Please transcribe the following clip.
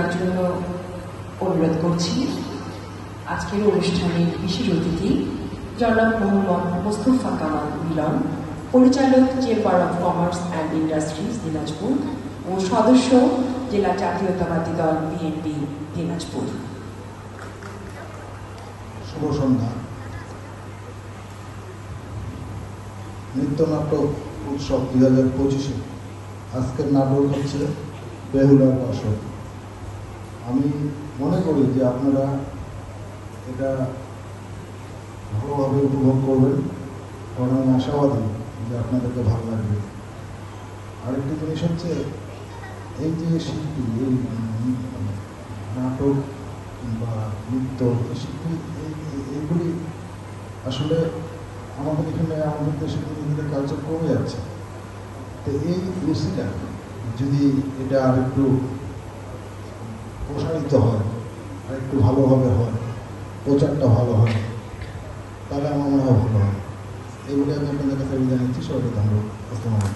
দেওয়ার জন্য অনুরোধ করছি। আজকের অনুষ্ঠানের বিশেষ অতিথি জনাব মোহাম্মদ মোস্তফা কামাল মিলন, পরিচালক chamber of commerce and industries Dinajpur ও সদস্য জেলা জাতীয়তাবাদী দল বিএনপি দিনাজপুর। শুভ সন্ধ্যা। নৃত্যনাটক উৎসব 2025 আজকের নাটক হচ্ছে বেহুলার বাসর। আমি মনে করি যে আপনারা এটা ভালোভাবে উপভোগ করবেন, কারণ আমি আশাবাদী যে আপনাদেরকে ভালো লাগবে। আরেকটি জিনিস হচ্ছে, এই যে শিল্পী, এই নাটক বা নৃত্য শিল্পী, এইগুলি আসলে আমাদের এখানে আমাদের দেশে নিজেদের কালচার কমে যাচ্ছে। তো এই রুচিটা যদি এটা আর একটু প্রসারিত হয়, আর একটু ভালোভাবে হয়, প্রচারটা ভালো হয়, তাহলে আমার মনে হয় ভালো হয়। এগুলি আমি আপনাদের কাছে জানাচ্ছি। সবাইকে ধন্যবাদ।